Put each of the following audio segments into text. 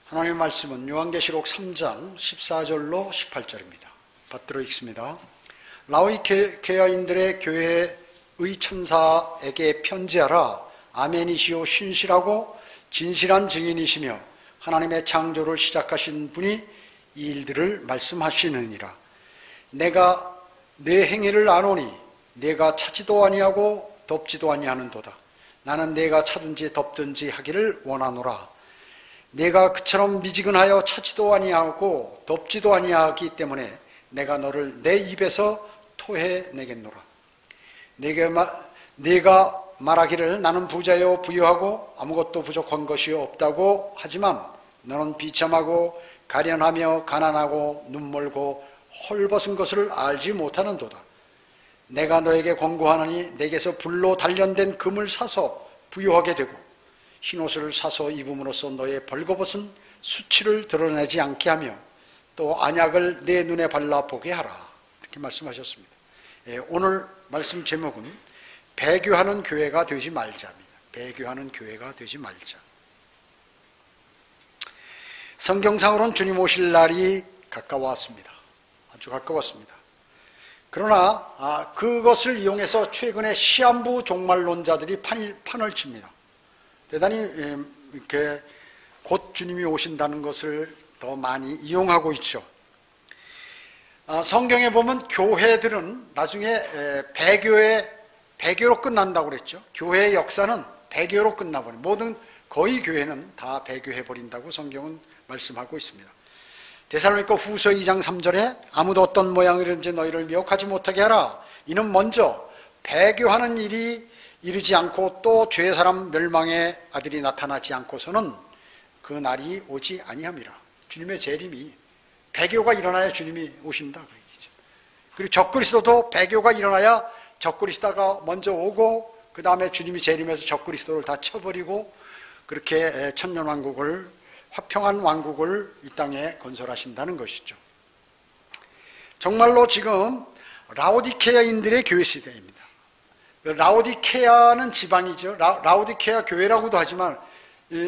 하나님의 말씀은 요한계시록 3장 14절로 18절입니다. 받들어 읽습니다. 라오디케아인들의 교회의 천사에게 편지하라. 아멘이시오 신실하고 진실한 증인이시며 하나님의 창조를 시작하신 분이 이 일들을 말씀하시느니라. 내가 내 행위를 아노니 내가 차지도 아니하고 덮지도 아니하는도다. 나는 내가 차든지 덮든지 하기를 원하노라. 내가 그처럼 미지근하여 차지도 아니하고 덮지도 아니하기 때문에 내가 너를 내 입에서 토해내겠노라. 네가 말하기를 나는 부자요 부유하고 아무것도 부족한 것이 없다고 하지만 너는 비참하고 가련하며 가난하고 눈멀고 헐벗은 것을 알지 못하는도다. 내가 너에게 권고하노니 내게서 불로 단련된 금을 사서 부유하게 되고 흰옷을 사서 입음으로써 너의 벌거벗은 수치를 드러내지 않게 하며 또 안약을 내 눈에 발라보게 하라. 이렇게 말씀하셨습니다. 오늘 말씀 제목은 배교하는 교회가 되지 말자입니다. 배교하는 교회가 되지 말자. 성경상으로는 주님 오실 날이 가까웠습니다. 아주 가까웠습니다. 그러나 그것을 이용해서 최근에 시한부 종말론자들이 판을 칩니다. 대단히 이렇게 곧 주님이 오신다는 것을 더 많이 이용하고 있죠. 성경에 보면 교회들은 나중에 배교로 끝난다고 그랬죠. 교회의 역사는 배교로 끝나버린, 거의 교회는 다 배교해버린다고 성경은 말씀하고 있습니다. 데살로니가 후서 2장 3절에 아무도 어떤 모양이든지 너희를 미혹하지 못하게 하라. 이는 먼저 배교하는 일이 이르지 않고 또 죄의 사람 멸망의 아들이 나타나지 않고서는 그 날이 오지 아니함이라. 주님의 재림이 배교가 일어나야 주님이 오신다 그 얘기죠. 그리고 적그리스도도 배교가 일어나야 적그리스도가 먼저 오고 그 다음에 주님이 재림해서 적그리스도를 다 쳐버리고 그렇게 천년왕국을, 화평한 왕국을 이 땅에 건설하신다는 것이죠. 정말로 지금 라오디케아인들의 교회 시대입니다. 라오디케아는 지방이죠. 라오디케아 교회라고도 하지만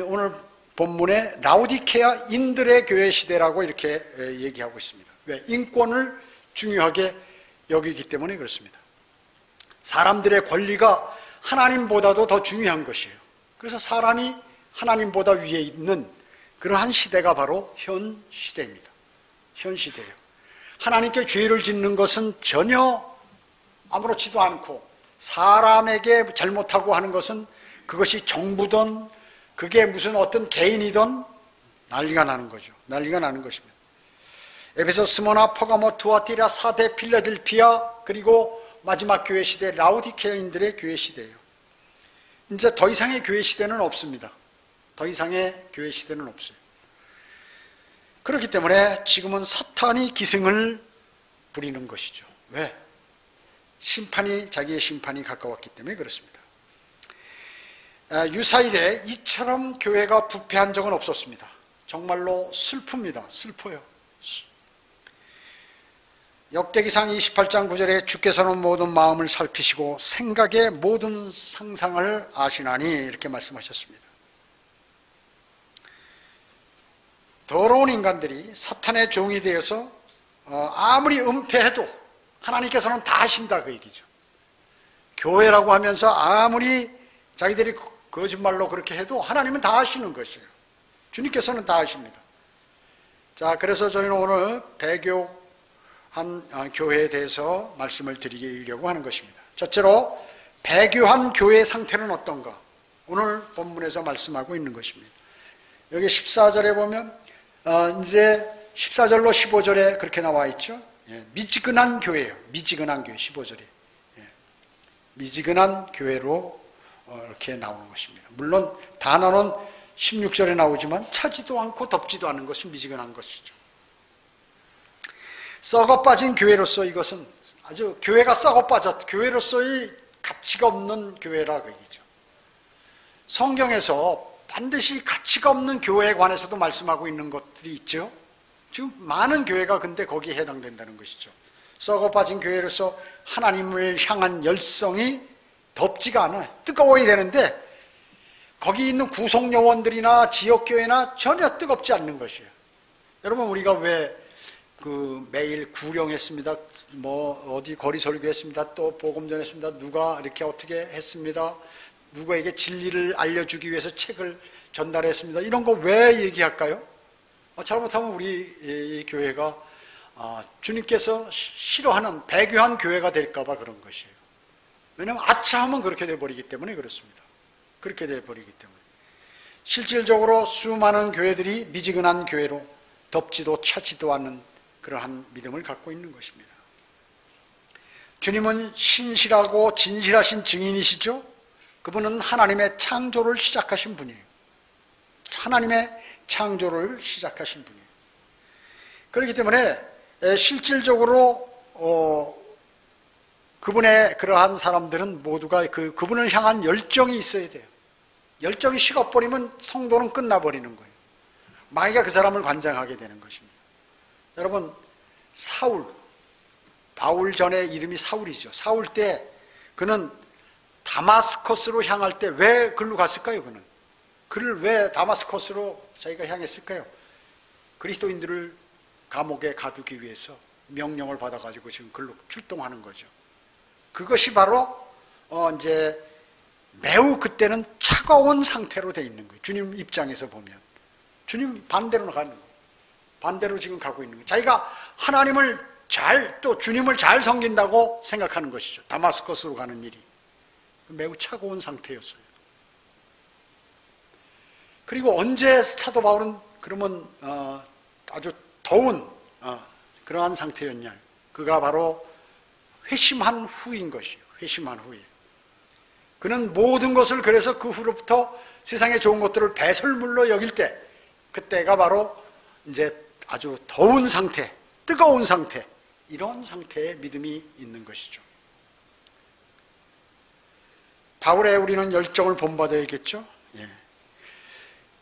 오늘 본문에 라오디케아인들의 교회 시대라고 이렇게 얘기하고 있습니다. 왜? 인권을 중요하게 여기기 때문에 그렇습니다. 사람들의 권리가 하나님보다도 더 중요한 것이에요. 그래서 사람이 하나님보다 위에 있는 그러한 시대가 바로 현 시대입니다. 현 시대예요. 하나님께 죄를 짓는 것은 전혀 아무렇지도 않고 사람에게 잘못하고 하는 것은 그것이 정부든 그게 무슨 어떤 개인이든 난리가 나는 거죠. 난리가 나는 것입니다. 에베소, 스모나, 퍼가모, 투아티라, 사데, 필라델피아, 그리고 마지막 교회 시대 라오디케아인들의 교회 시대예요. 이제 더 이상의 교회 시대는 없습니다. 더 이상의 교회 시대는 없어요. 그렇기 때문에 지금은 사탄이 기승을 부리는 것이죠. 왜? 자기의 심판이 가까웠기 때문에 그렇습니다. 유사일에 이처럼 교회가 부패한 적은 없었습니다. 정말로 슬픕니다. 슬퍼요. 역대기상 28장 9절에 주께서는 모든 마음을 살피시고 생각의 모든 상상을 아시나니 이렇게 말씀하셨습니다. 더러운 인간들이 사탄의 종이 되어서 아무리 은폐해도 하나님께서는 다 하신다 그 얘기죠. 교회라고 하면서 아무리 자기들이 거짓말로 그렇게 해도 하나님은 다 하시는 것이에요. 주님께서는 다 하십니다. 자, 그래서 저희는 오늘 배교한 교회에 대해서 말씀을 드리려고 하는 것입니다. 첫째로 배교한 교회의 상태는 어떤가? 오늘 본문에서 말씀하고 있는 것입니다. 여기 14절에 보면 이제 14절로 15절에 그렇게 나와 있죠. 미지근한 교회예요. 미지근한 교회 15절에 미지근한 교회로 이렇게 나오는 것입니다. 물론 단어는 16절에 나오지만 차지도 않고 덮지도 않은 것이 미지근한 것이죠. 썩어 빠진 교회로서 이것은 아주 교회가 썩어 빠졌, 교회로서의 가치가 없는 교회라고 얘기죠. 성경에서 반드시 가치가 없는 교회에 관해서도 말씀하고 있는 것들이 있죠. 지금 많은 교회가 근데 거기에 해당된다는 것이죠. 썩어 빠진 교회로서 하나님을 향한 열성이 덥지가 않아요. 뜨거워야 되는데 거기 있는 구속요원들이나 지역교회나 전혀 뜨겁지 않는 것이에요. 여러분, 우리가 왜 매일 구령했습니다, 어디 거리 설교했습니다, 또 복음 전했습니다, 누가 이렇게 어떻게 했습니다, 누구에게 진리를 알려주기 위해서 책을 전달했습니다, 이런 거 왜 얘기할까요? 잘못하면 우리 이 교회가 주님께서 싫어하는 배교한 교회가 될까봐 그런 것이에요. 왜냐하면 아차하면 그렇게 돼버리기 때문에 그렇습니다. 그렇게 돼버리기 때문에. 실질적으로 수많은 교회들이 미지근한 교회로 덥지도 차지도 않는 그러한 믿음을 갖고 있는 것입니다. 주님은 신실하고 진실하신 증인이시죠? 그분은 하나님의 창조를 시작하신 분이에요. 하나님의 창조를 시작하신 분이에요. 그렇기 때문에 실질적으로 그분의 그러한 사람들은 모두가 그분을 향한 열정이 있어야 돼요. 열정이 식어버리면 성도는 끝나버리는 거예요. 마귀가 그 사람을 관장하게 되는 것입니다. 여러분, 바울 전에 이름이 사울이죠. 사울 때 그는 다마스커스로 향할 때 왜 글로 갔을까요? 그를 왜 다마스커스로 자기가 향했을까요? 그리스도인들을 감옥에 가두기 위해서 명령을 받아가지고 지금 글로 출동하는 거죠. 그것이 바로 이제 매우 그때는 차가운 상태로 돼 있는 거예요. 주님 입장에서 보면 주님 반대로 가는 거예요. 반대로 지금 가고 있는 거예요. 자기가 하나님을 또 주님을 잘 섬긴다고 생각하는 것이죠. 다마스커스로 가는 일이 매우 차가운 상태였어요. 그리고 언제 사도 바울은 그러면 아주 더운 그러한 상태였냐? 그가 바로 회심한 후인 것이에요. 회심한 후에. 그는 모든 것을 그래서 그 후로부터 세상의 좋은 것들을 배설물로 여길 때, 그때가 바로 이제 아주 더운 상태, 뜨거운 상태, 이런 상태의 믿음이 있는 것이죠. 바울의 우리는 열정을 본받아야겠죠? 예.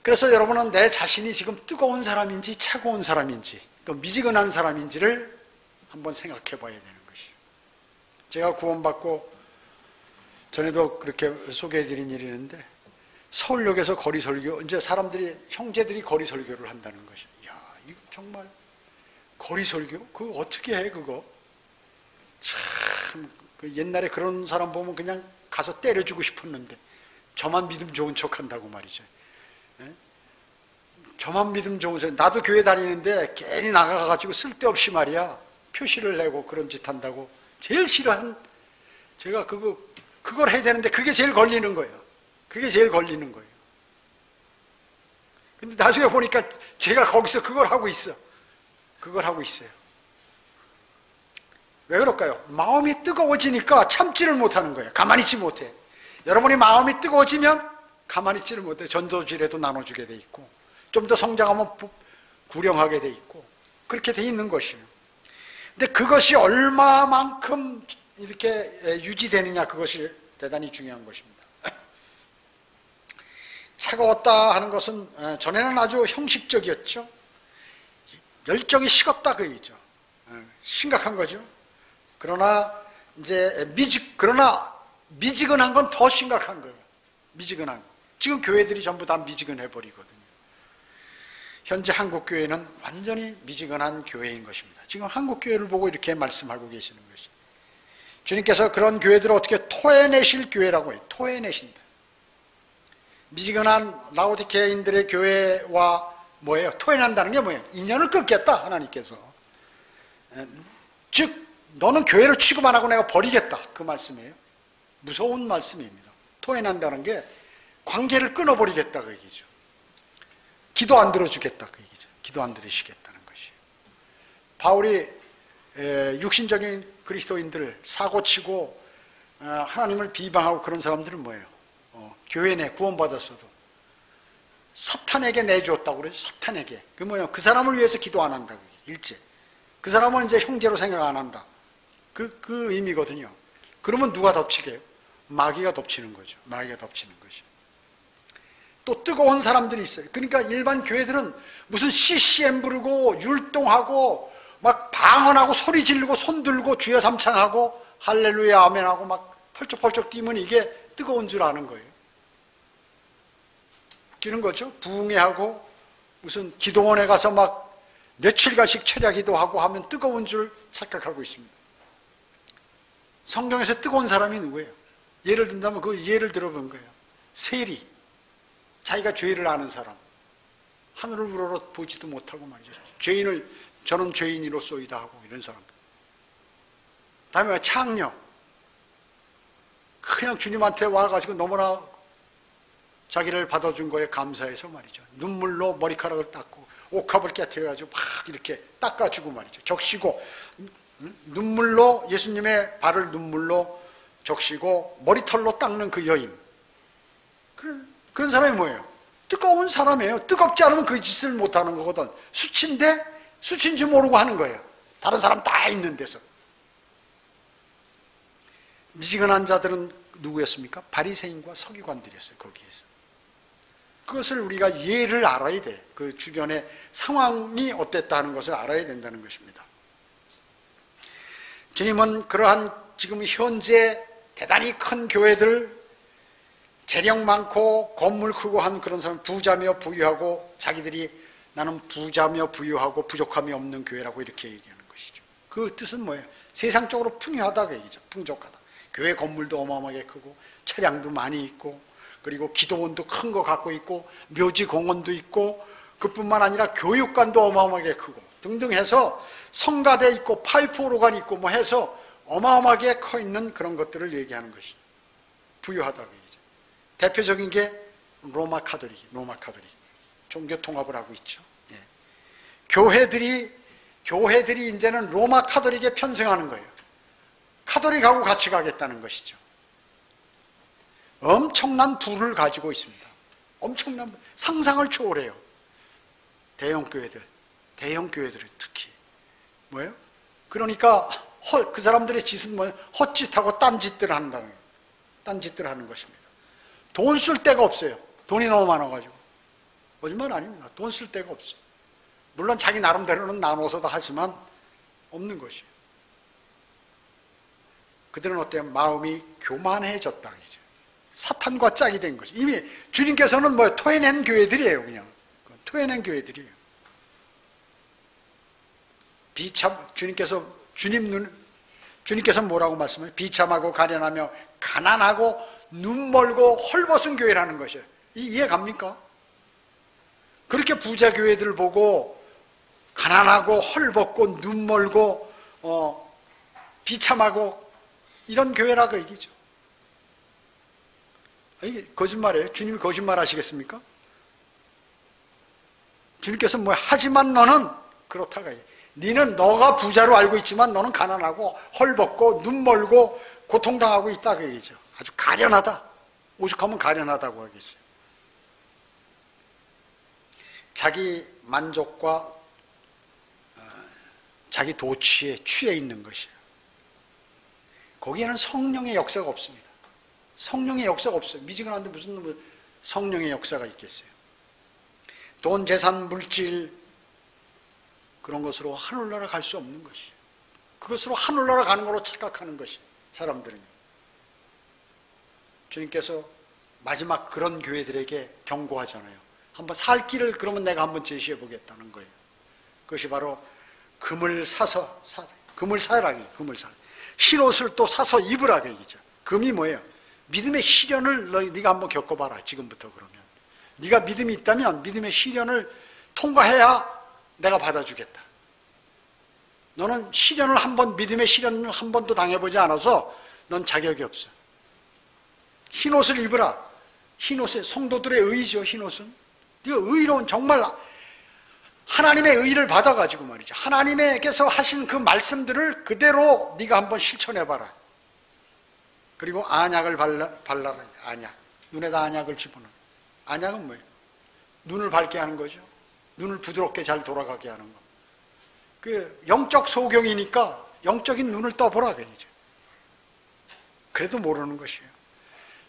그래서 여러분은 내 자신이 지금 뜨거운 사람인지 차가운 사람인지 또 미지근한 사람인지를 한번 생각해 봐야 되는 것이에요. 제가 구원받고 전에도 그렇게 소개해 드린 일이 있는데 서울역에서 거리 설교, 이제 형제들이 거리 설교를 한다는 것이에요. 야, 이거 정말 거리 설교? 그거 어떻게 해, 그거? 참, 옛날에 그런 사람 보면 그냥 가서 때려주고 싶었는데 저만 믿음 좋은 척 한다고 말이죠. 예? 저만 믿음 좋은 척. 나도 교회 다니는데 괜히 나가가지고 쓸데없이 말이야 표시를 내고 그런 짓 한다고 제일 싫어한, 제가 그걸 해야 되는데 그게 제일 걸리는 거예요. 그게 제일 걸리는 거예요. 근데 나중에 보니까 제가 거기서 그걸 하고 있어. 그걸 하고 있어요. 왜 그럴까요? 마음이 뜨거워지니까 참지를 못하는 거예요. 가만히 있지 못해. 여러분이 마음이 뜨거워지면 가만히 있지를 못해. 전도질에도 나눠주게 돼 있고 좀 더 성장하면 구령하게 돼 있고 그렇게 돼 있는 것이에요. 근데 그것이 얼마만큼 이렇게 유지되느냐, 그것이 대단히 중요한 것입니다. 차가웠다 하는 것은 전에는 아주 형식적이었죠. 열정이 식었다 그 얘기죠. 심각한 거죠. 그러나 이제 미지근한 건 더 심각한 거예요. 미지근한 거. 지금 교회들이 전부 다 미지근해 버리거든요. 현재 한국 교회는 완전히 미지근한 교회인 것입니다. 지금 한국 교회를 보고 이렇게 말씀하고 계시는 것이, 주님께서 그런 교회들을 어떻게 토해내실 교회라고 해요. 토해내신다. 미지근한 라오디케아인들의 교회와 뭐예요? 토해낸다는 게 뭐예요? 인연을 끊겠다, 하나님께서. 즉 너는 교회를 취급 안 하고 내가 버리겠다, 그 말씀이에요. 무서운 말씀입니다. 토해낸다는 게 관계를 끊어버리겠다 그 얘기죠. 기도 안 들어주겠다 그 얘기죠. 기도 안 들으시겠다는 것이에요. 바울이 육신적인 그리스도인들 사고치고 하나님을 비방하고 그런 사람들은 뭐예요? 교회 내 구원받았어도 사탄에게 내주었다고 그러죠. 사탄에게. 그 뭐예요? 그 사람을 위해서 기도 안 한다고. 일제. 그 사람은 이제 형제로 생각 안 한다. 그 의미거든요. 그러면 누가 덮치게 해요? 마귀가 덮치는 거죠. 마귀가 덮치는 것이. 또 뜨거운 사람들이 있어요. 그러니까 일반 교회들은 무슨 CCM 부르고 율동하고 막 방언하고 소리 지르고 손 들고 주여 삼창하고 할렐루야 아멘하고 막 펄쩍펄쩍 뛰면 이게 뜨거운 줄 아는 거예요. 웃기는 거죠. 부흥회하고 무슨 기도원에 가서 막 며칠간씩 철야 기도하고 하면 뜨거운 줄 착각하고 있습니다. 성경에서 뜨거운 사람이 누구예요? 예를 든다면 그 예를 들어본 거예요. 세리, 자기가 죄를 아는 사람, 하늘을 우러러 보지도 못하고 말이죠. 죄인을 저는 죄인이로소이다 하고 이런 사람. 다음에 창녀, 그냥 주님한테 와가지고 너무나 자기를 받아준 거에 감사해서 말이죠. 눈물로 머리카락을 닦고 옥합을 깨트려가지고 막 이렇게 닦아주고 말이죠. 적시고 눈물로 예수님의 발을 눈물로 적시고 머리털로 닦는 그 여인. 그런 사람이 뭐예요? 뜨거운 사람이에요. 뜨겁지 않으면 그 짓을 못하는 거거든. 수치인데 수치인 줄 모르고 하는 거예요. 다른 사람 다 있는 데서. 미지근한 자들은 누구였습니까? 바리새인과 서기관들이었어요. 거기에서. 그것을 우리가 예를 알아야 돼. 그 주변의 상황이 어땠다는 것을 알아야 된다는 것입니다. 주님은 그러한 지금 현재 대단히 큰 교회들, 재력 많고 건물 크고 한 그런 사람, 부자며 부유하고 자기들이 나는 부자며 부유하고 부족함이 없는 교회라고 이렇게 얘기하는 것이죠. 그 뜻은 뭐예요? 세상적으로 풍요하다 그 얘기죠. 풍족하다. 교회 건물도 어마어마하게 크고 차량도 많이 있고 그리고 기도원도 큰 거 갖고 있고 묘지 공원도 있고 그뿐만 아니라 교육관도 어마어마하게 크고 등등 해서 성가대 있고 파이프 오르간 있고 뭐 해서 어마어마하게 커 있는 그런 것들을 얘기하는 것이죠. 부유하다 그 얘기죠. 대표적인 게 로마 카톨릭 종교 통합을 하고 있죠. 예. 교회들이 이제는 로마 카톨릭에 편승하는 거예요. 카톨릭하고 같이 가겠다는 것이죠. 엄청난 부를 가지고 있습니다. 엄청난 상상을 초월해요. 대형 교회들은 특히 뭐예요? 그러니까 그 사람들의 짓은 뭐예요? 헛짓하고 딴짓들 한다는 거예요. 딴짓들 하는 것입니다. 돈 쓸 데가 없어요. 돈이 너무 많아가지고. 거짓말 아닙니다. 돈 쓸 데가 없어요. 물론 자기 나름대로는 나눠서도 하지만 없는 것이에요. 그들은 어때요? 마음이 교만해졌다. 이제. 사탄과 짝이 된 거죠. 이미 주님께서는 뭐 토해낸 교회들이에요. 그냥. 토해낸 교회들이에요. 주님께서 뭐라고 말씀해요? 비참하고 가련하며 가난하고 눈멀고 헐벗은 교회라는 것이에요. 이해 갑니까? 그렇게 부자 교회들을 보고 가난하고 헐벗고 눈멀고 비참하고 이런 교회라고 얘기죠. 이게 거짓말이에요. 주님이 거짓말 하시겠습니까? 주님께서 뭐 하지만 너는 그렇다가 너는 너가 부자로 알고 있지만 너는 가난하고 헐벗고 눈멀고 고통당하고 있다 그 얘기죠. 아주 가련하다. 오죽하면 가련하다고 하겠어요. 자기 만족과 자기 도취에 취해 있는 것이에요. 거기에는 성령의 역사가 없습니다. 성령의 역사가 없어요. 미지근한데 무슨 성령의 역사가 있겠어요. 돈, 재산, 물질 그런 것으로 하늘나라 갈 수 없는 것이에요. 그것으로 하늘나라 가는 걸로 착각하는 것이 사람들은. 주님께서 마지막 그런 교회들에게 경고하잖아요. 한번 살 길을 그러면 내가 한번 제시해 보겠다는 거예요. 그것이 바로 금을 사서 금을 사라. 흰옷을 또 사서 입으라 그 얘기죠. 금이 뭐예요? 믿음의 시련을 네가 한번 겪어봐라. 지금부터 그러면 네가 믿음이 있다면 믿음의 시련을 통과해야 내가 받아주겠다. 너는 시련을 믿음의 시련을 한 번도 당해보지 않아서 넌 자격이 없어. 흰옷을 입으라. 흰옷의 성도들의 의죠. 흰옷은 네가 의로운 정말 하나님의 의를 받아가지고 말이죠. 하나님께서 하신 그 말씀들을 그대로 네가 한번 실천해봐라. 그리고 안약을 발라라. 안약. 눈에다 안약을 집어넣어. 안약은 뭐예요? 눈을 밝게 하는 거죠. 눈을 부드럽게 잘 돌아가게 하는 거. 그 영적 소경이니까 영적인 눈을 떠보라 그러죠. 그래도 모르는 것이에요.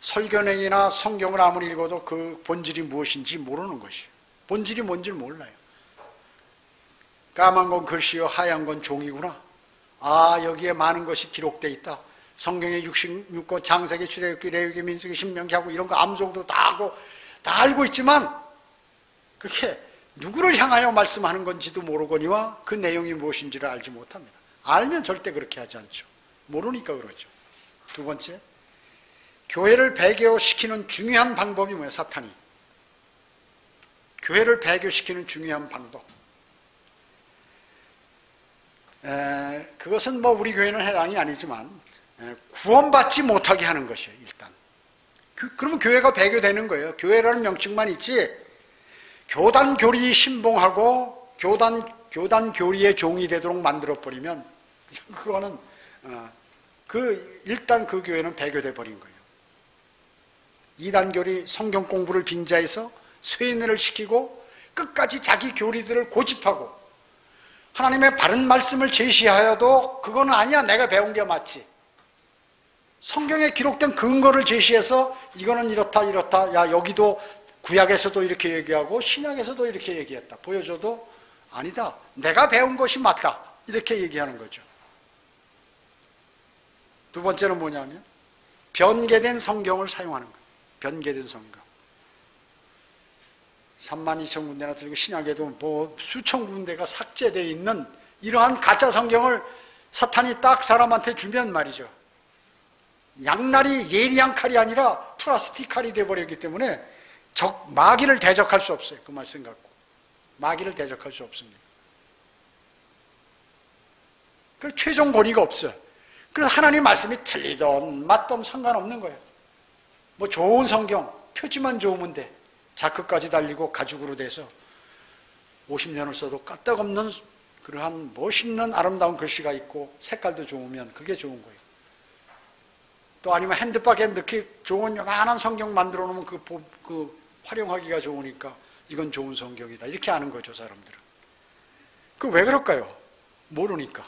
설교내기나 성경을 아무리 읽어도 그 본질이 무엇인지 모르는 것이에요. 본질이 뭔지 몰라요. 까만 건 글씨요 하얀 건 종이구나. 아, 여기에 많은 것이 기록되어 있다. 성경의 66권, 장세기, 출애굽기, 레위기, 민수기, 신명기 하고 이런 거 암송도 다 하고 다 알고 있지만 그게 누구를 향하여 말씀하는 건지도 모르거니와 그 내용이 무엇인지를 알지 못합니다. 알면 절대 그렇게 하지 않죠. 모르니까 그러죠. 두 번째, 교회를 배교시키는 중요한 방법이 뭐예요? 사탄이. 교회를 배교시키는 중요한 방법. 그것은 뭐 우리 교회는 해당이 아니지만 구원받지 못하게 하는 것이에요. 일단. 그러면 교회가 배교되는 거예요. 교회라는 명칭만 있지 교단 교리 신봉하고 교단 교리의 종이 되도록 만들어버리면 그거는 일단 그 교회는 배교돼 버린 거예요. 이단 교리 성경 공부를 빙자해서 쇠뇌를 시키고 끝까지 자기 교리들을 고집하고 하나님의 바른 말씀을 제시하여도 그거는 아니야, 내가 배운 게 맞지. 성경에 기록된 근거를 제시해서 이거는 이렇다 이렇다, 야 여기도 구약에서도 이렇게 얘기하고 신약에서도 이렇게 얘기했다 보여줘도 아니다, 내가 배운 것이 맞다, 이렇게 얘기하는 거죠. 두 번째는 뭐냐면 변개된 성경을 사용하는 거예요. 변개된 성경. 32,000군데나 들고 신약에도 뭐 수천 군데가 삭제되어 있는 이러한 가짜 성경을 사탄이 딱 사람한테 주면 말이죠, 양날이 예리한 칼이 아니라 플라스틱 칼이 되어버렸기 때문에 마귀를 대적할 수 없어요. 그 말씀 갖고 마귀를 대적할 수 없습니다. 그 최종 권위가 없어요. 그래서 하나님 말씀이 틀리던 맞던 상관없는 거예요. 뭐 좋은 성경 표지만 좋으면 돼. 자크까지 달리고 가죽으로 돼서 50년을 써도 까딱없는 그러한 멋있는 아름다운 글씨가 있고 색깔도 좋으면 그게 좋은 거예요. 또 아니면 핸드박에 넣기 좋은 요만한 성경 만들어 놓으면 그 활용하기가 좋으니까 이건 좋은 성경이다, 이렇게 아는 거죠, 사람들은. 그 왜 그럴까요? 모르니까.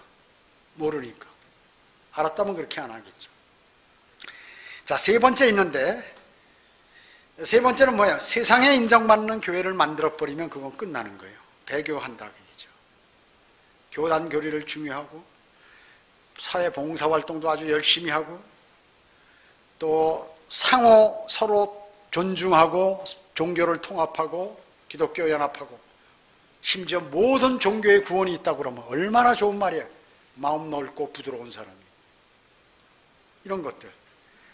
알았다면 그렇게 안 하겠죠. 자, 세 번째 있는데, 세 번째는 뭐야? 세상에 인정받는 교회를 만들어버리면 그건 끝나는 거예요. 배교한다, 그얘기죠. 교단 교리를 중요하고 사회 봉사활동도 아주 열심히 하고 또 상호 서로 존중하고 종교를 통합하고 기독교 연합하고 심지어 모든 종교의 구원이 있다고 그러면 얼마나 좋은 말이야. 마음 넓고 부드러운 사람이. 이런 것들.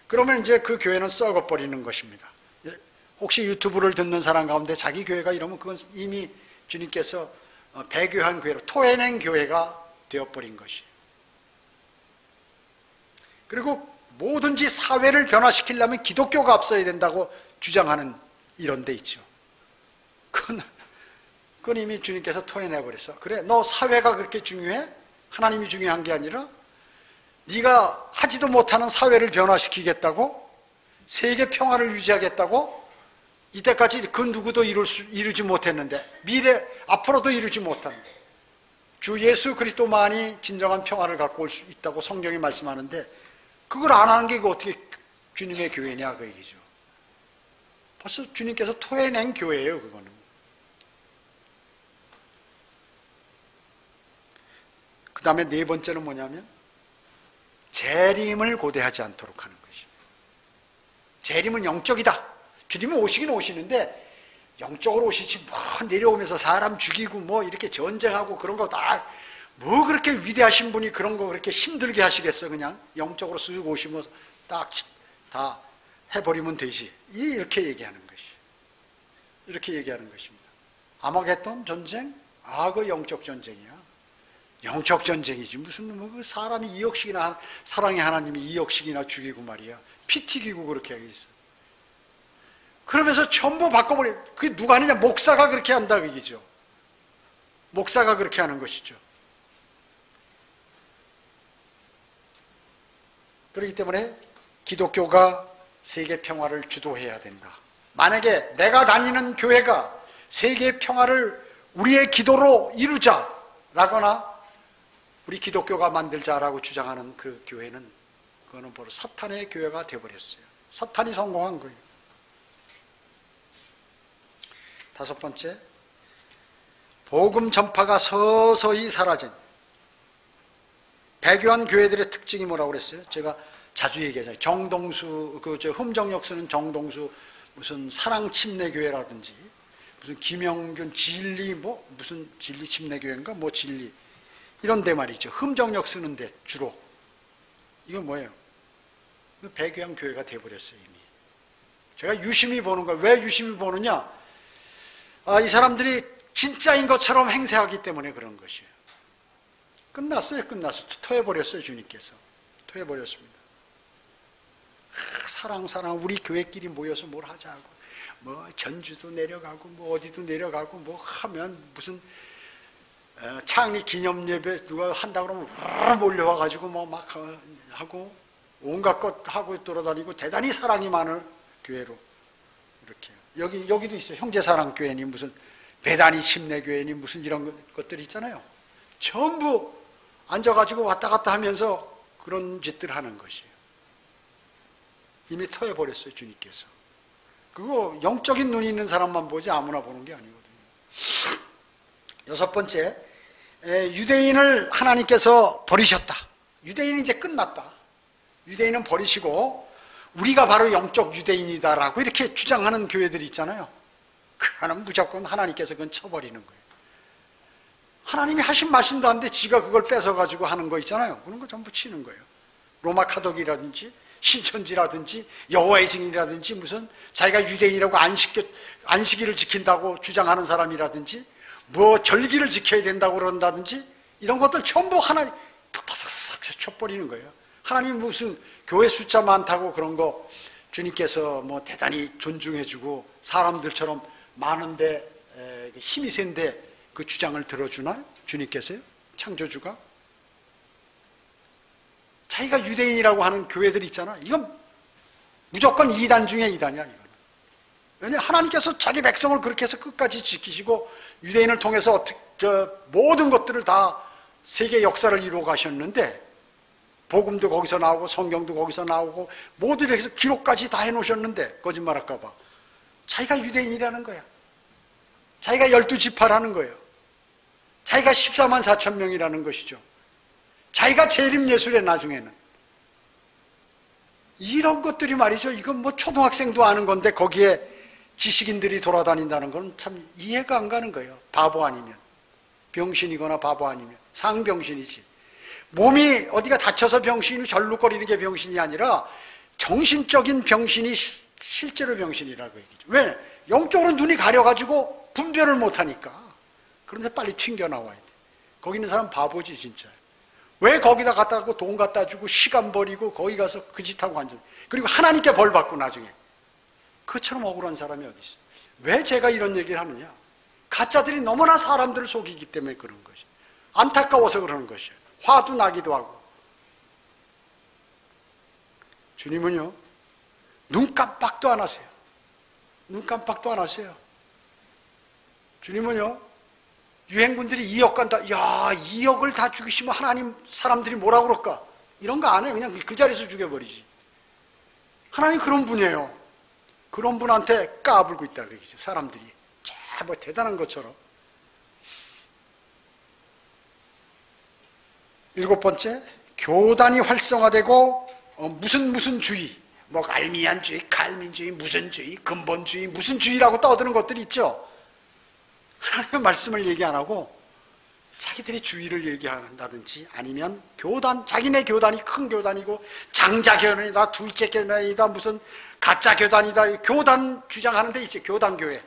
그러면 이제 그 교회는 썩어버리는 것입니다. 혹시 유튜브를 듣는 사람 가운데 자기 교회가 이러면 그건 이미 주님께서 배교한 교회로 토해낸 교회가 되어버린 것이에요. 그리고 뭐든지 사회를 변화시키려면 기독교가 앞서야 된다고 주장하는 이런 데 있죠. 그건 이미 주님께서 토해내버렸어. 그래, 너 사회가 그렇게 중요해? 하나님이 중요한 게 아니라 네가 하지도 못하는 사회를 변화시키겠다고? 세계 평화를 유지하겠다고? 이때까지 그 누구도 이루지 못했는데 앞으로도 이루지 못한 주 예수 그리스도만이 진정한 평화를 갖고 올 수 있다고 성경이 말씀하는데 그걸 안 하는 게 어떻게 주님의 교회냐, 그 얘기죠. 벌써 주님께서 토해낸 교회예요, 그거는. 그 다음에 네 번째는 뭐냐면 재림을 고대하지 않도록 하는 것이에요. 재림은 영적이다. 주님은 오시긴 오시는데 영적으로 오시지 뭐 내려오면서 사람 죽이고 뭐 이렇게 전쟁하고 그런 거 다 뭐 그렇게 위대하신 분이 그런 거 그렇게 힘들게 하시겠어. 그냥 영적으로 쓱 오시면 딱 다 해버리면 되지, 이렇게 얘기하는 것이. 이렇게 얘기하는 것입니다. 아마겟돈 전쟁? 그 영적 전쟁이야. 영적 전쟁이지 무슨 뭐 사람이 2억씩이나 사랑의 하나님이 2억씩이나 죽이고 말이야. 피 튀기고 그렇게 하겠어. 그러면서 전부 바꿔버려. 그게 누가 하느냐? 목사가 그렇게 한다, 그 얘기죠. 목사가 그렇게 하는 것이죠. 그렇기 때문에 기독교가 세계 평화를 주도해야 된다. 만약에 내가 다니는 교회가 세계 평화를 우리의 기도로 이루자라거나 우리 기독교가 만들자라고 주장하는 그 교회는 그거는 바로 사탄의 교회가 되어버렸어요. 사탄이 성공한 거예요. 다섯 번째, 복음 전파가 서서히 사라진 배교한 교회들의 특징이 뭐라고 그랬어요? 제가 자주 얘기하잖아요. 정동수, 흠정역 쓰는 정동수 무슨 사랑 침례 교회라든지 무슨 김영균 진리 뭐 무슨 진리 침례교회인가 뭐 진리 이런 데 말이죠. 흠정력 쓰는데 주로 이건 뭐예요? 이거 배교양 교회가 돼버렸어요 이미. 제가 유심히 보는 거예요. 왜 유심히 보느냐? 이 사람들이 진짜인 것처럼 행세하기 때문에 그런 것이에요. 끝났어요. 끝났어. 토해버렸어요. 주님께서 토해버렸습니다. 사랑 우리 교회끼리 모여서 뭘 하자고 뭐 전주도 내려가고 뭐 어디도 내려가고 뭐 하면 무슨 창립 기념 예배 누가 한다 그러면 몰려와 가지고 뭐 막 하고 온갖 것 하고 돌아다니고 대단히 사랑이 많은 교회로 이렇게 여기도 있어요. 형제사랑교회니 무슨 배단위 침례교회니 무슨 이런 것들이 있잖아요. 전부 앉아가지고 왔다 갔다 하면서 그런 짓들 하는 것이에요. 이미 토해버렸어요 주님께서. 그거 영적인 눈이 있는 사람만 보지 아무나 보는 게 아니거든요. 여섯 번째, 유대인을 하나님께서 버리셨다. 유대인이 이제 끝났다. 유대인은 버리시고 우리가 바로 영적 유대인이다라고 이렇게 주장하는 교회들이 있잖아요. 그거는 무조건 하나님께서 그건 쳐버리는 거예요. 하나님이 하신 말씀도 안 돼 지가 그걸 뺏어가지고 하는 거 있잖아요. 그런 거 전부 치는 거예요. 로마 카톨릭이라든지 신천지라든지 여호와의 증인이라든지 무슨 자기가 유대인이라고 안식일을 지킨다고 주장하는 사람이라든지 뭐 절기를 지켜야 된다고 그런다든지 이런 것들 전부 하나님 탁탁탁 쳐버리는 거예요. 하나님 무슨 교회 숫자 많다고 그런 거 주님께서 뭐 대단히 존중해주고 사람들처럼 많은데 힘이 센데 그 주장을 들어주나? 주님께서요? 창조주가? 자기가 유대인이라고 하는 교회들 있잖아. 이건 무조건 2단 중에 2단이야 이거는. 왜냐하면 하나님께서 자기 백성을 그렇게 해서 끝까지 지키시고 유대인을 통해서 모든 것들을 다 세계 역사를 이루어 가셨는데 복음도 거기서 나오고 성경도 거기서 나오고 모든 데서 기록까지 다 해놓으셨는데 거짓말할까 봐 자기가 유대인이라는 거야. 자기가 12지파라는 거예요. 자기가 14만 4천 명이라는 것이죠. 자기가 재림예술에 나중에는 이런 것들이 말이죠. 이건 뭐 초등학생도 아는 건데 거기에 지식인들이 돌아다닌다는 건 참 이해가 안 가는 거예요. 바보 아니면 병신이거나 바보 아니면 상병신이지. 몸이 어디가 다쳐서 병신이 절룩거리는 게 병신이 아니라 정신적인 병신이 실제로 병신이라고 얘기죠. 왜? 영적으로 눈이 가려가지고 분별을 못하니까. 그런데 빨리 튕겨나와야 돼. 거기 있는 사람 바보지 진짜. 왜 거기다 갖다 주고 돈 갖다 주고 시간 버리고 거기 가서 그 짓하고 앉아. 그리고 하나님께 벌 받고 나중에. 그처럼 억울한 사람이 어디 있어. 왜 제가 이런 얘기를 하느냐. 가짜들이 너무나 사람들을 속이기 때문에 그런 것이. 안타까워서 그러는 것이에요. 화도 나기도 하고. 주님은요. 눈 깜빡도 안 하세요. 눈 깜빡도 안 하세요. 주님은요. 유행군들이 2억 간다. 야, 2억을 다 죽이시면 하나님 사람들이 뭐라 그럴까? 이런 거 안 해요. 그냥 그 자리에서 죽여버리지. 하나님 그런 분이에요. 그런 분한테 까불고 있다 그러죠. 사람들이. 뭐 대단한 것처럼. 7번째, 교단이 활성화되고 무슨 주의, 뭐 알미안주의, 칼민주의, 무슨 주의, 근본주의, 무슨 주의라고 떠드는 것들이 있죠. 하나님의 말씀을 얘기 안 하고 자기들이 주의를 얘기한다든지 아니면 교단, 자기네 교단이 큰 교단이고 장자 교단이다, 둘째 교단이다, 무슨 가짜 교단이다, 교단 주장하는데 이제 교단교회.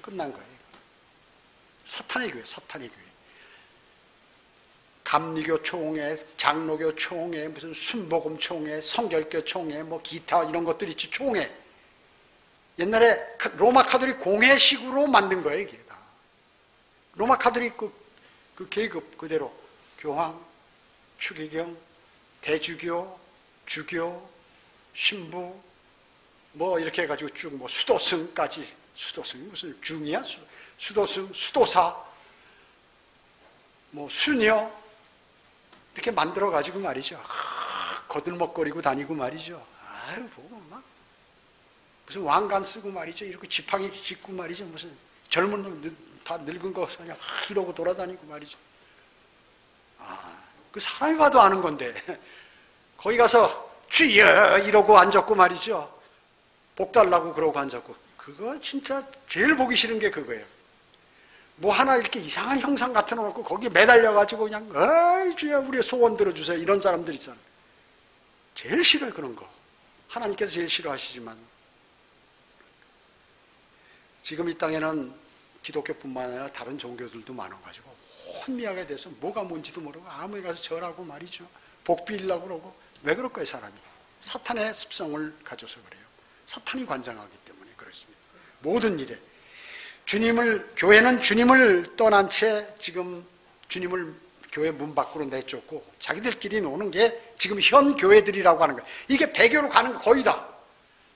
끝난 거예요. 사탄의 교회, 사탄의 교회. 감리교 총회, 장로교 총회, 무슨 순복음 총회, 성결교 총회, 뭐 기타 이런 것들이 있지, 총회. 옛날에 로마 카톨릭 공회식으로 만든 거예요, 이게 다. 로마 카톨릭 그 계급 그대로 교황, 추기경, 대주교, 주교, 신부, 뭐 이렇게 해가지고 쭉 뭐 수도승까지, 수도승이 무슨 중이야? 수도승, 수도사, 뭐 수녀 이렇게 만들어가지고 말이죠. 거들먹거리고 다니고 말이죠. 아유, 보고 막 무슨 왕관 쓰고 말이죠. 이렇게 지팡이 짚고 말이죠. 무슨 젊은 놈 다 늙은 거 그냥 이러고 돌아다니고 말이죠. 그 사람이 봐도 아는 건데 거기 가서 주여 이러고 앉았고 말이죠. 복 달라고 그러고 앉았고 그거 진짜 제일 보기 싫은 게 그거예요. 뭐 하나 이렇게 이상한 형상 같은 거 놓고 거기에 매달려가지고 그냥 어이 주여 우리의 소원 들어주세요 이런 사람들 있잖아요. 제일 싫어요 그런 거. 하나님께서 제일 싫어하시지만 지금 이 땅에는 기독교뿐만 아니라 다른 종교들도 많아가지고 혼미하게 돼서 뭐가 뭔지도 모르고 아무리 가서 절하고 말이죠. 복 빌려고 그러고. 왜 그럴까요 사람이? 사탄의 습성을 가져서 그래요. 사탄이 관장하기 때문에 그렇습니다. 모든 일에 교회는 주님을 떠난 채 지금 주님을 교회 문 밖으로 내쫓고 자기들끼리 노는 게 지금 현 교회들이라고 하는 거예요. 이게 배교로 가는 거 거의 다.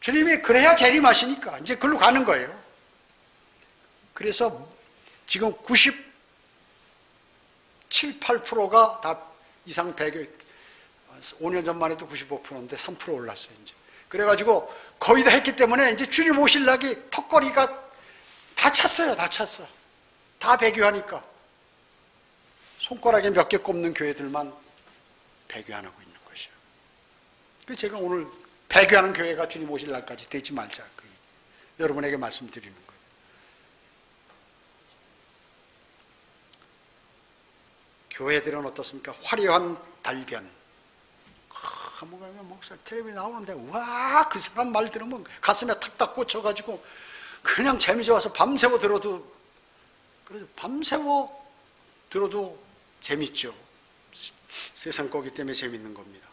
주님이 그래야 재림하시니까 이제 그걸로 가는 거예요. 그래서 지금 97, 8%가 다 이상 배교, 5년 전만 해도 95%인데 3% 올랐어요, 이제. 그래가지고 거의 다 했기 때문에 이제 주님 오실 날이 턱걸이가 다 찼어요, 다 찼어. 다 배교하니까. 손가락에 몇 개 꼽는 교회들만 배교 안 하고 있는 것이에요. 그래서 제가 오늘 배교하는 교회가 주님 오실 날까지 되지 말자. 여러분에게 말씀드리는 거예요. 교회들은 어떻습니까? 화려한 달변. 목사 텔레비전 나오는데 와, 그 사람 말 들으면 가슴에 탁탁 꽂혀가지고 그냥 재미 좋아서 밤새워 들어도 그래서 밤새워 들어도 재밌죠. 세상 거기 때문에 재밌는 겁니다.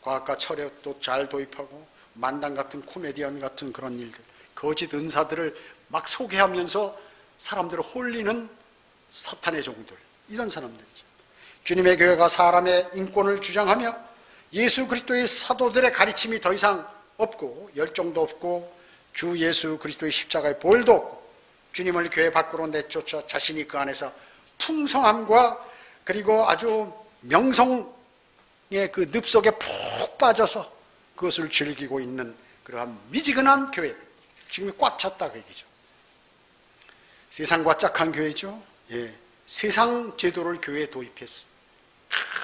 과학과 철학도 잘 도입하고 만당 같은 코미디언 같은 그런 일들, 거짓 은사들을 막 소개하면서 사람들을 홀리는 사탄의 종들, 이런 사람들이죠. 주님의 교회가 사람의 인권을 주장하며 예수 그리스도의 사도들의 가르침이 더 이상 없고 열정도 없고 주 예수 그리스도의 십자가의 보혈도 없고 주님을 교회 밖으로 내쫓아 자신이 그 안에서 풍성함과 그리고 아주 명성의 그 늪 속에 푹 빠져서 그것을 즐기고 있는 그러한 미지근한 교회, 지금 꽉 찼다 그 얘기죠. 세상과 짝한 교회죠. 예, 세상 제도를 교회에 도입했어.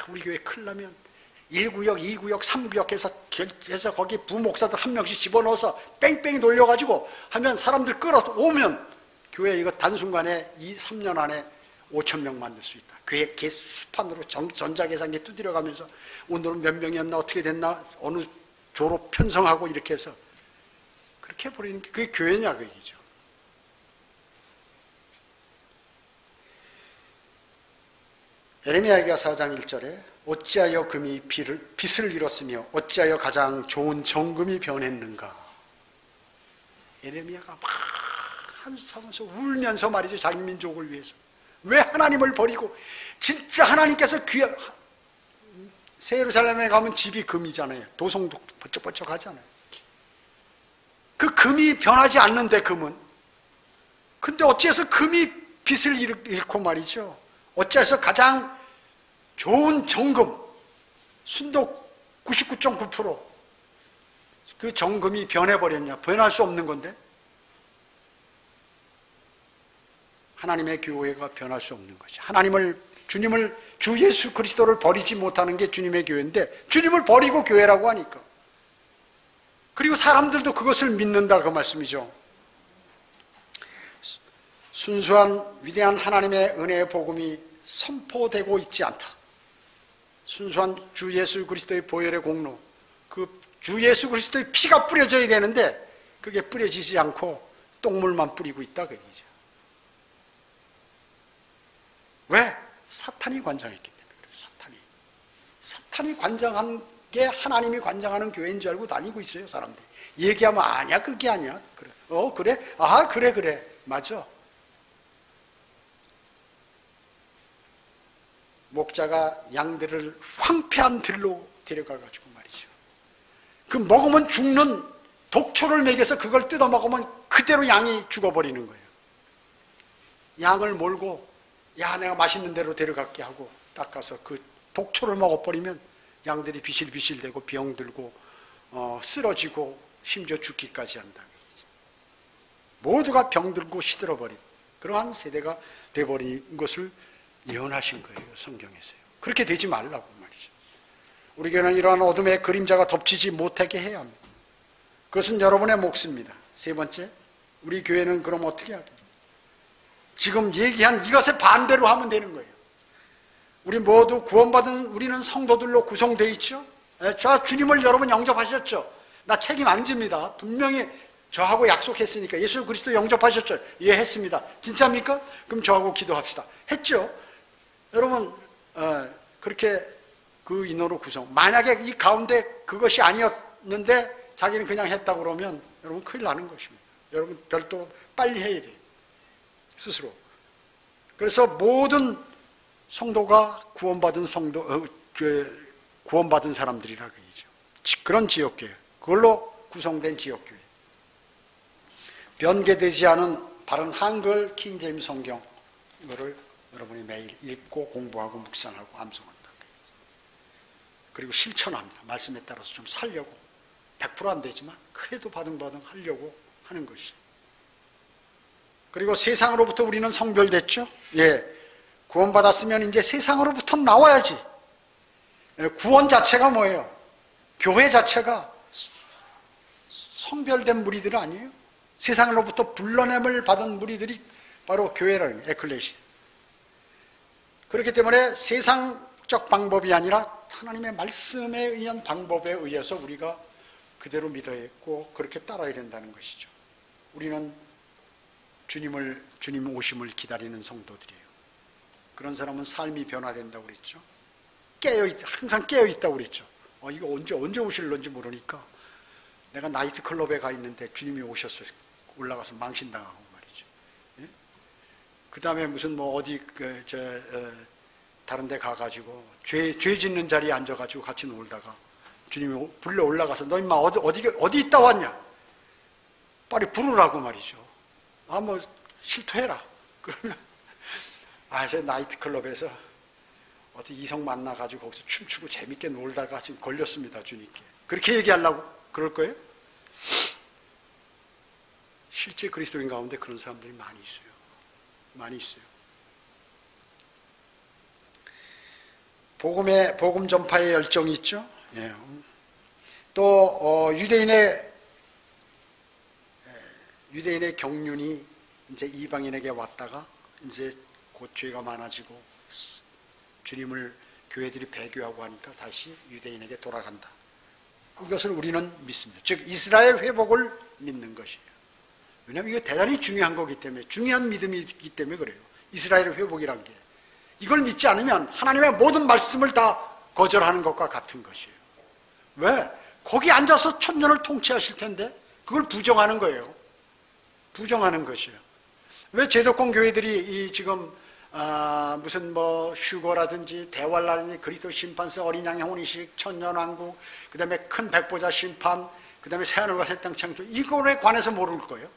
우리 교회 큰일 나면 1구역, 2구역, 3구역 해서 거기 부목사들 한 명씩 집어넣어서 뺑뺑이 돌려가지고 하면 사람들 끌어오면 교회 이거 단순간에 2, 3년 안에 5,000명 만들 수 있다. 교회 개수판으로 전자계산기 두드려가면서 오늘은 몇 명이었나 어떻게 됐나 어느 조로 편성하고 이렇게 해서 그렇게 해버리는 게 그게 교회냐 그 얘기죠. 에레미야기가 4장 1절에 어찌하여 금이 빛을 잃었으며 어찌하여 가장 좋은 정금이 변했는가. 에레미야가 막 한숨하면서 울면서 말이죠. 자기 민족을 위해서. 왜 하나님을 버리고 진짜 하나님께서 새 예루살렘에 가면 집이 금이잖아요. 도성도 번쩍번쩍 하잖아요. 그 금이 변하지 않는데 금은. 근데 어찌해서 금이 빛을 잃고 말이죠. 어찌해서 가장 좋은 정금, 순도 99.9% 그 정금이 변해버렸냐. 변할 수 없는 건데. 하나님의 교회가 변할 수 없는 것이. 주님을, 주 예수 그리스도를 버리지 못하는 게 주님의 교회인데 주님을 버리고 교회라고 하니까. 그리고 사람들도 그것을 믿는다 그 말씀이죠. 순수한 위대한 하나님의 은혜의 복음이 선포되고 있지 않다. 순수한 주 예수 그리스도의 보혈의 공로, 그 주 예수 그리스도의 피가 뿌려져야 되는데 그게 뿌려지지 않고 똥물만 뿌리고 있다 그 얘기죠. 왜? 사탄이 관장했기 때문에 그래요. 사탄이 관장한 게 하나님이 관장하는 교회인 줄 알고 다니고 있어요 사람들이. 얘기하면 아니야 그게 아니야. 그래. 그래? 아 그래 맞아. 목자가 양들을 황폐한 들로 데려가가지고 말이죠. 그 먹으면 죽는 독초를 먹여서 그걸 뜯어 먹으면 그대로 양이 죽어버리는 거예요. 양을 몰고 야 내가 맛있는 데로 데려갈게 하고 닦아서 그 독초를 먹어버리면 양들이 비실비실대고 병들고 쓰러지고 심지어 죽기까지 한다. 모두가 병들고 시들어버린 그러한 세대가 돼버린 것을 예언하신 거예요 성경에서요. 그렇게 되지 말라고 말이죠. 우리 교회는 이러한 어둠의 그림자가 덮치지 못하게 해야 합니다. 그것은 여러분의 몫입니다. 세 번째, 우리 교회는 그럼 어떻게 하게? 지금 얘기한 이것에 반대로 하면 되는 거예요. 우리 모두 구원받은 우리는 성도들로 구성되어 있죠. 저 주님을 여러분 영접하셨죠. 나 책임 안 집니다. 분명히 저하고 약속했으니까. 예수 그리스도 영접하셨죠. 예, 했습니다. 진짜입니까? 그럼 저하고 기도합시다. 했죠. 여러분 그렇게 그 인원으로 구성. 만약에 이 가운데 그것이 아니었는데 자기는 그냥 했다고 그러면 여러분 큰일 나는 것입니다. 여러분 별도로 빨리 해야 돼요. 스스로. 그래서 모든 성도가 구원받은 구원받은 사람들이라 그러죠. 그런 지역교회. 그걸로 구성된 지역교회. 변개되지 않은 바른 한글 킹제임 성경, 이거를 여러분이 매일 읽고 공부하고 묵상하고 암송한다. 그리고 실천합니다. 말씀에 따라서 좀 살려고. 100% 안 되지만 그래도 바등바등 하려고 하는 것이. 그리고 세상으로부터 우리는 성별됐죠. 예, 구원받았으면 이제 세상으로부터 나와야지. 구원 자체가 뭐예요? 교회 자체가 성별된 무리들 아니에요? 세상으로부터 불러냄을 받은 무리들이 바로 교회라는 에클레시아. 그렇기 때문에 세상적 방법이 아니라 하나님의 말씀에 의한 방법에 의해서 우리가 그대로 믿어야 했고 그렇게 따라야 된다는 것이죠. 우리는 주님 오심을 기다리는 성도들이에요. 그런 사람은 삶이 변화된다고 그랬죠. 항상 깨어있다고 그랬죠. 이거 언제 오실런지 모르니까 내가 나이트 클럽에 가 있는데 주님이 오셨어요. 올라가서 망신당하고 말이죠. 예? 그 다음에 무슨 다른 데 가가지고 죄 짓는 자리에 앉아가지고 같이 놀다가 주님이 불러 올라가서 너 임마 어디 있다 왔냐? 빨리 부르라고 말이죠. 실토해라. 그러면 저 나이트클럽에서 어디 이성 만나가지고 거기서 춤추고 재밌게 놀다가 지금 걸렸습니다. 주님께. 그렇게 얘기하려고 그럴 거예요? 실제 그리스도인 가운데 그런 사람들이 많이 있어요. 많이 있어요. 복음 전파의 열정이 있죠. 예. 또 유대인의 경륜이 이제 이방인에게 왔다가 이제 곧 죄가 많아지고 주님을 교회들이 배교하고 하니까 다시 유대인에게 돌아간다. 이것을 우리는 믿습니다. 즉 이스라엘 회복을 믿는 것이에요. 왜냐하면 이거 대단히 중요한 거기 때문에, 중요한 믿음이기 때문에 그래요. 이스라엘 회복이란 게. 이걸 믿지 않으면 하나님의 모든 말씀을 다 거절하는 것과 같은 것이에요. 왜? 거기 앉아서 천년을 통치하실 텐데 그걸 부정하는 거예요. 부정하는 것이에요. 왜 제도권 교회들이 지금 무슨 휴거라든지 대활라든지 그리스도 심판서 어린 양 혼인식 천년왕국 그 다음에 큰 백보자 심판 그 다음에 새하늘과 새 땅 창조 이거에 관해서 모를 거예요.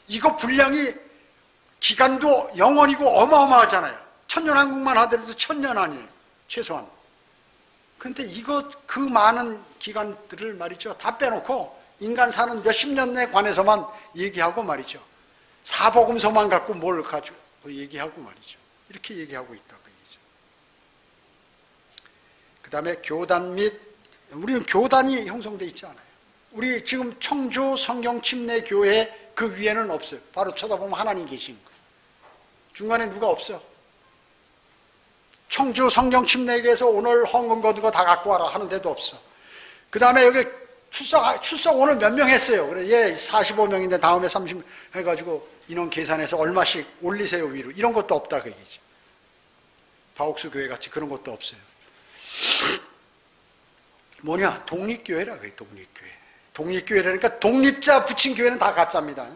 이거 분량이 기간도 영원이고 어마어마하잖아요. 천년왕국만 하더라도 천년 아니에요. 최소한. 그런데 그 많은 기간들을 말이죠. 다 빼놓고 인간 사는 몇십 년에 관해서만 얘기하고 말이죠. 사복음서만 갖고 뭘 가지고 얘기하고 말이죠. 이렇게 얘기하고 있다고 얘기죠. 그 다음에 교단 우리는 교단이 형성되어 있지 않아요. 우리 지금 청주 성경 침례 교회 그 위에는 없어요. 바로 쳐다보면 하나님 계신 거예요. 중간에 누가 없어. 청주 성경 침례교회에서 오늘 헌금 거둔 거 다 갖고 와라 하는 데도 없어. 그 다음에 여기 출석 오늘 몇 명 했어요. 그래, 45명인데 다음에 30명 해가지고 인원 계산해서 얼마씩 올리세요 위로. 이런 것도 없다 그 얘기죠. 바옥수 교회 같이 그런 것도 없어요. 뭐냐? 독립교회라 그래. 독립교회. 독립교회라니까 독립자 붙인 교회는 다 가짜입니다.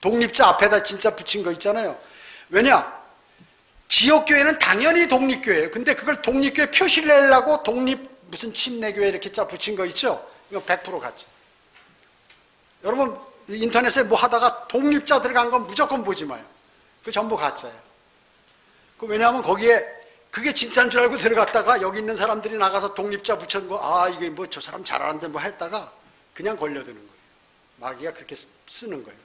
독립자 앞에다 진짜 붙인 거 있잖아요. 왜냐? 지역교회는 당연히 독립교회예요. 근데 그걸 독립교회 표시를 내려고 독립 무슨 침례교회 이렇게 짜 붙인 거 있죠? 이거 100% 가짜. 여러분 인터넷에 뭐 하다가 독립자 들어간 건 무조건 보지 마요. 그 전부 가짜예요. 왜냐하면 거기에 그게 진짜인 줄 알고 들어갔다가 여기 있는 사람들이 나가서 독립자 붙여놓은 거 이게 뭐 저 사람 잘하는데 뭐 했다가 그냥 걸려드는 거예요. 마귀가 그렇게 쓰는 거예요.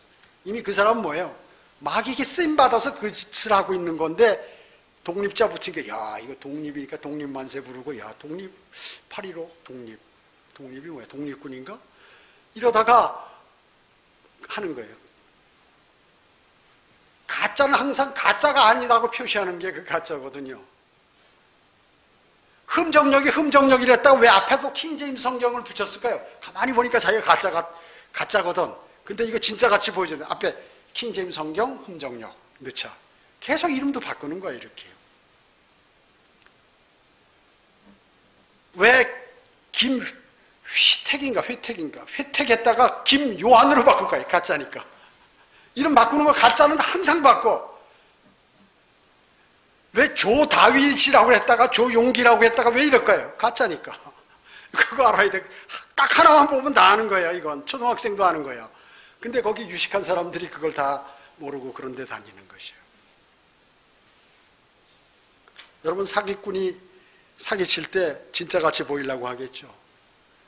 이미 그 사람은 뭐예요? 마귀에게 쓰임 받아서 그 짓을 하고 있는 건데 독립자 붙인 게 이거 독립이니까 독립만세 부르고 독립 8.15 독립이 뭐야? 독립군인가? 이러다가 하는 거예요. 가짜는 항상 가짜가 아니라고 표시하는 게 그 가짜거든요. 흠정력이 흠정력이랬다고 왜 앞에도 킹제임스 성경을 붙였을까요? 가만히 보니까 자기가 가짜거든. 근데 이거 진짜 같이 보여줘요. 앞에 킹제임스 성경 흠정력 넣자. 계속 이름도 바꾸는 거예요, 이렇게요. 왜 휘택했다가 김요한으로 바꿀까요? 가짜니까. 이름 바꾸는 거 가짜는 항상 바꿔. 왜 조다윗이라고 했다가 조용기라고 했다가 왜 이럴까요? 가짜니까. 그거 알아야 돼. 딱 하나만 보면 다 아는 거야, 이건. 초등학생도 아는 거야. 근데 거기 유식한 사람들이 그걸 다 모르고 그런 데 다니는 것이에요. 여러분, 사기꾼이 사기칠 때 진짜같이 보이려고 하겠죠.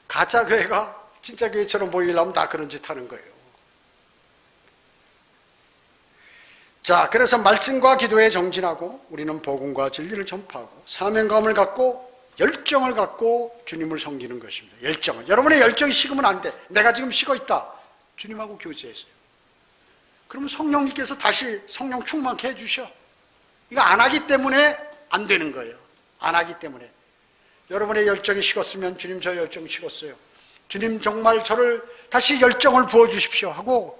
가짜 교회가 진짜 교회처럼 보이려면 다 그런 짓 하는 거예요. 자, 그래서 말씀과 기도에 정진하고 우리는 복음과 진리를 전파하고 사명감을 갖고 열정을 갖고 주님을 섬기는 것입니다. 열정을. 여러분의 열정이 식으면 안 돼. 내가 지금 식어 있다. 주님하고 교제했어요. 그러면 성령님께서 다시 성령 충만케 해주셔. 이거 안 하기 때문에 안 되는 거예요. 안 하기 때문에. 여러분의 열정이 식었으면 주님 저 열정이 식었어요. 주님 정말 저를 다시 열정을 부어주십시오 하고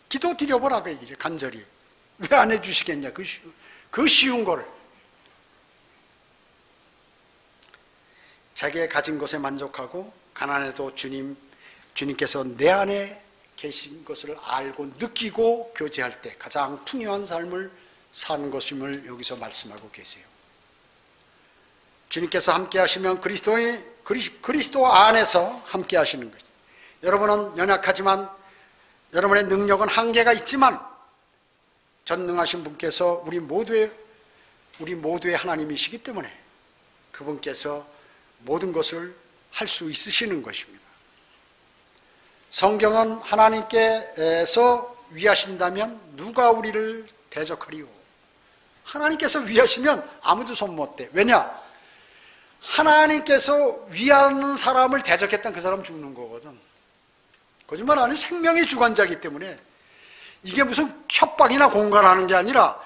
기도 드려보라 그 얘기죠. 간절히. 왜 안 해주시겠냐. 그 쉬운 걸. 자기의 가진 것에 만족하고 가난해도 주님께서 내 안에 계신 것을 알고 느끼고 교제할 때 가장 풍요한 삶을 사는 것임을 여기서 말씀하고 계세요. 주님께서 함께 하시면 그리스도 안에서 함께 하시는 거죠. 여러분은 연약하지만 여러분의 능력은 한계가 있지만 전능하신 분께서 우리 모두의 하나님이시기 때문에 그분께서 모든 것을 할 수 있으시는 것입니다. 성경은 하나님께서 위하신다면 누가 우리를 대적하리요? 하나님께서 위하시면 아무도 손 못 대. 왜냐? 하나님께서 위하는 사람을 대적했던 그 사람 죽는 거거든. 거짓말 아니에요. 생명의 주관자이기 때문에 이게 무슨 협박이나 공갈하는 게 아니라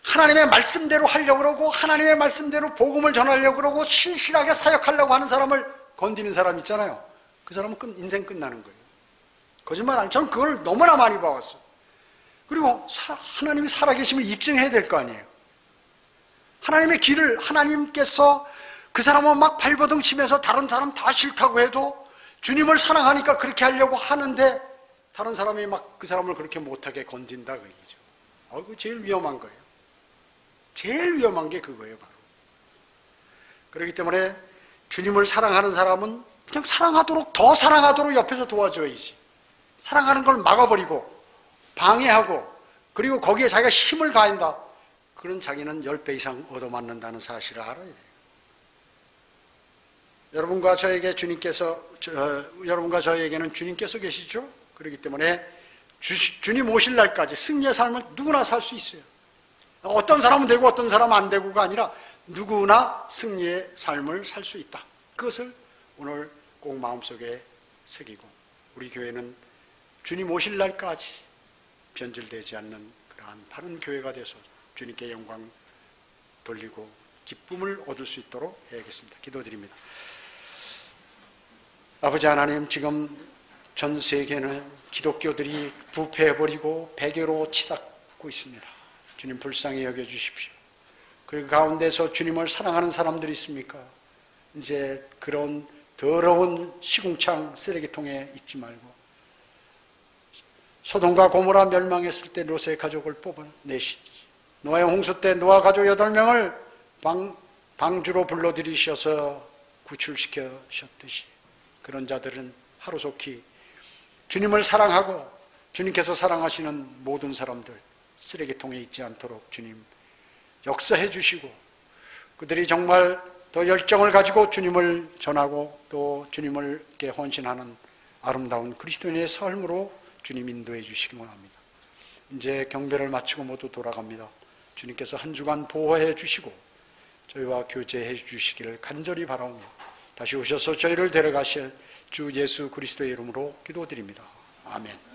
하나님의 말씀대로 하려고 그러고 하나님의 말씀대로 복음을 전하려고 그러고 신실하게 사역하려고 하는 사람을 건드리는 사람 있잖아요. 그 사람은 인생 끝나는 거예요. 거짓말 아니에요. 저는 그걸 너무나 많이 봐왔어요. 그리고 하나님이 살아계심을 입증해야 될 거 아니에요. 하나님의 길을 하나님께서 그 사람은 막 발버둥 치면서 다른 사람 다 싫다고 해도 주님을 사랑하니까 그렇게 하려고 하는데 다른 사람이 막 그 사람을 그렇게 못하게 건든다 그 얘기죠. 그거 제일 위험한 거예요. 제일 위험한 게 그거예요, 바로. 그렇기 때문에 주님을 사랑하는 사람은 그냥 사랑하도록, 더 사랑하도록 옆에서 도와줘야지. 사랑하는 걸 막아버리고 방해하고 그리고 거기에 자기가 힘을 가한다. 그런 자기는 10배 이상 얻어맞는다는 사실을 알아야 돼요. 여러분과 저에게는 주님께서 계시죠? 그렇기 때문에 주님 오실 날까지 승리의 삶을 누구나 살 수 있어요. 어떤 사람은 되고 어떤 사람은 안 되고가 아니라 누구나 승리의 삶을 살 수 있다. 그것을 오늘 꼭 마음속에 새기고 우리 교회는 주님 오실 날까지 변질되지 않는 그러한 바른 교회가 돼서 주님께 영광 돌리고 기쁨을 얻을 수 있도록 해야겠습니다. 기도드립니다. 아버지 하나님, 지금 전 세계는 기독교들이 부패해버리고 배교로 치닫고 있습니다. 주님 불쌍히 여겨주십시오. 그 가운데서 주님을 사랑하는 사람들이 있습니까? 이제 그런 더러운 시궁창 쓰레기통에 있지 말고 소돔과 고모라 멸망했을 때 롯의 가족을 뽑아내시지. 노아의 홍수 때 노아 가족 8명을 방주로 불러들이셔서 구출시키셨듯이 그런 자들은 하루속히 주님을 사랑하고 주님께서 사랑하시는 모든 사람들 쓰레기통에 있지 않도록 주님 역사해 주시고 그들이 정말 더 열정을 가지고 주님을 전하고 또 주님을 헌신하는 아름다운 그리스도인의 삶으로 주님 인도해 주시기 원합니다. 이제 경배를 마치고 모두 돌아갑니다. 주님께서 한 주간 보호해 주시고 저희와 교제해 주시기를 간절히 바라오며 다시 오셔서 저희를 데려가실 주 예수 그리스도의 이름으로 기도드립니다. 아멘.